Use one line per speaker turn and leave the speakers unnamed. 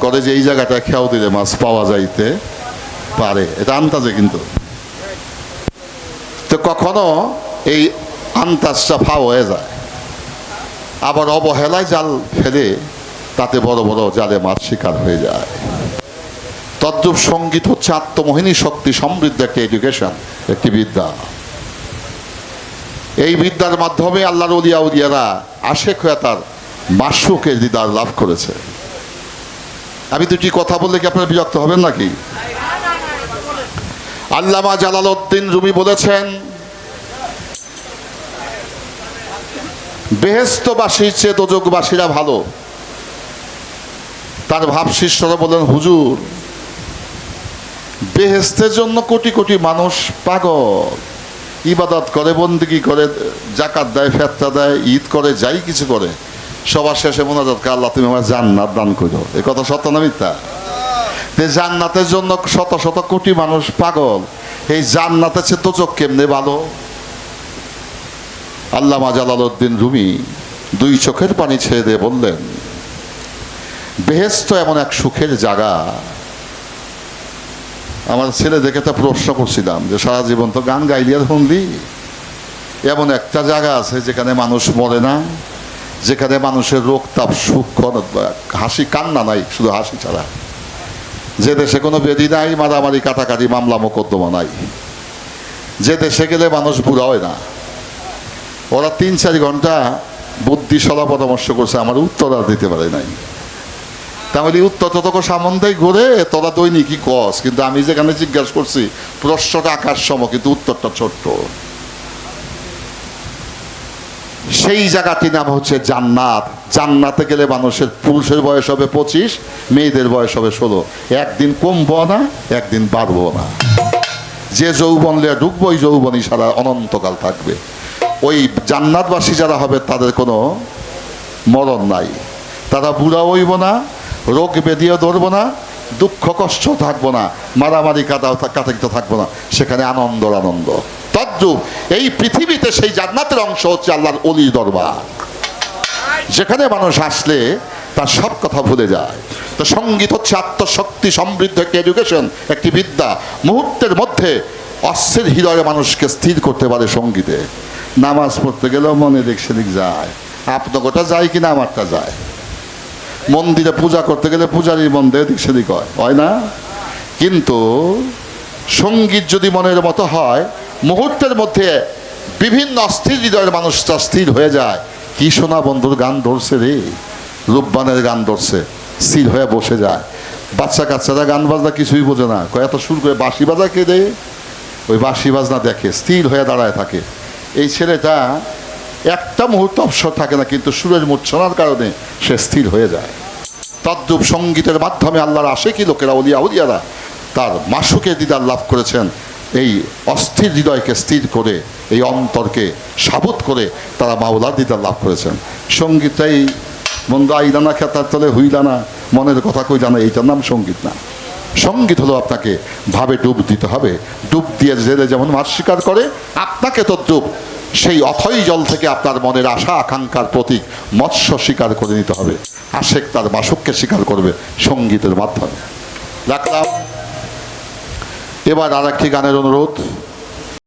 করে যে এই জায়গাটা খেয়াও দিলে মাছ পাওয়া যাইতে পারে, এটা আন্দাজে। কিন্তু তো কখনো এই আন্দাজটা ফাও হয়ে যায়, আবার অবহেলায় জাল ফেলে তাতে বড় বড় জালে মাছ শিকার হয়ে যায়। তদ্রূপ সঙ্গীত হচ্ছে আত্মমোহিনী শক্তি সমৃদ্ধ একটি এডুকেশন, একটি বিদ্যা। এই বিদ্যার মাধ্যমে আল্লাহর ওলিয়া উলিয়ারা আশেক হয়ে তার মাশরুকের দিদার লাভ করেছে। আমি দুটি কথা বললে কি আপনারা বিরক্ত হবেন নাকি? আল্লামা জালালউদ্দিন রুমি বলেছেন, বেহেশতবাসীর চেয়ে দোজখবাসীরা ভালো। তার ভাব শিষ্যরা বলেন, হুজুর বেহেশতের জন্য কোটি কোটি মানুষ পাগল, ইবাদত করে, বন্দেগী করে, জাকাত দেয়, ফেতরা দেয়, ঈদ করে, যাই কিছু করে, সবার শেষে মোনাজাত করে, আল্লাহ তুমি আমার জান্নাত দান করো। এ কথা সত্য না মিথ্যা? জান্নাতের জন্য শত শত কোটি মানুষ পাগল, এই জান্নাতের চেয়ে দোজখ কেমনে ভালো? আল্লামা জালালউদ্দিন রুমি দুই চোখের পানি ছেড়ে দিয়ে বললেন, বেহেশত এমন এক সুখের জায়গা। আমার ছেলে দেখে তো প্রশ্ন করছিলাম যে সারা জীবন তো গান গাইলি আর শুনলি, এমন একটা জায়গা আছে যেখানে মানুষ মরে না, যেখানে মানুষের রোগ তাপ সুখ হাসি কান্না নাই, শুধু হাসি ছাড়া, যে দেশে কোনো বেদি নাই, মারামারি কাটাকাটি মামলা মোকদ্দমা নাই, যে দেশে গেলে মানুষ বুড়া হয় না। ওরা 3-4 ঘন্টা বুদ্ধি সলা পরামর্শ করছে, আমার উত্তর আর দিতে পারে নাই। তাহলে উত্তর তত সামন্দাই ঘুরে তোরা দৈনিকই কস, কিন্তু আমি যেখানে জিজ্ঞাসা করছি প্রশ্নটা আকাশ সম, কিন্তু উত্তরটা ছোট্ট। সেই জায়গাটি নাম হচ্ছে জান্নাত। জান্নাতে গেলে মানুষের পুরুষের বয়স হবে 25, মেয়েদের বয়স হবে 16। একদিন কমবো না, একদিন বাড়বো না। যে যৌবন লিয়ে ঢুকবো ওই যৌবনই সারা অনন্তকাল থাকবে। ওই জান্নাতবাসী যারা হবে তাদের কোনো মরণ নাই, তারা বুড়া হইব না, রোগ ব্যাধিও ধরবো না, দুঃখ কষ্ট থাকবো না, মারামারি কাটাকিতে থাকবো না, সেখানে আনন্দ আনন্দ। তদ্রূপ এই পৃথিবীতে সেই জান্নাতের অংশ হচ্ছে আল্লাহর ওলির দরবার, যেখানে মানুষ আসলে তার সব কথা ভুলে যায়। তো সঙ্গীত হচ্ছে আত্মশক্তি সমৃদ্ধ একটি এডুকেশন, একটি বিদ্যা। মুহূর্তের মধ্যে অস্থির হৃদয়ে মানুষকে স্থির করতে পারে সঙ্গীতে। নামাজ পড়তে গেলেও মনে দেখছে দিক যায়, আপনারটা যায় কিনা আমারটা যায়। মন্দিরে পূজা করতে গেলে পূজারীর মন দেয় দিক সেদিক হয় না? কিন্তু সঙ্গীত যদি মনের মতো হয়, মুহূর্তের মধ্যে বিভিন্ন অস্থির হৃদয়ের মানুষটা স্থির হয়ে যায়। কি সোনা বন্ধুর গান ধরছে রে, রূপবানের গান ধরছে, স্থির হয়ে বসে যায়। বাচ্চা কাচ্চারা গান বাজনা কিছুই বোঝে না, এত সুর করে বাঁশি বাজা কে দেয়, ওই বাঁশি বাজনা দেখে স্থির হয়ে দাঁড়ায় থাকে। এই ছেলেটা একটা মুহূর্ত অবসর থাকে না, কিন্তু সুরের মূর্ছনার কারণে সে স্থির হয়ে যায়। তদ্রূপ সঙ্গীতের মাধ্যমে আল্লাহর আশেকি লোকেরা, ওলিয়া উলিয়ারা তার মাশরুকের দিদার লাভ করেছেন। এই অস্থির হৃদয়কে স্থির করে, এই অন্তরকে সাবুত করে তারা মাওলার দিদার লাভ করেছেন। সঙ্গীতটাই বন্ধু আইলানা খেতার তলে হুইলানা, মনের কথা কইলা না, এইটার নাম সঙ্গীত না। সঙ্গীত হলো আপনাকে ভাবে ডুব দিতে হবে। ডুব দিয়ে জেলে যেমন মাছ শিকার করে, আপনাকে তদ্রূপ সেই অথই জল থেকে আপনার মনের আশা আকাঙ্ক্ষার প্রতীক মৎস্য শিকার করে নিতে হবে। আশেক তার মাশরুককে শিকার করবে সঙ্গীতের মাধ্যমে। রাখলাম। এবার আর একটি গানের অনুরোধ।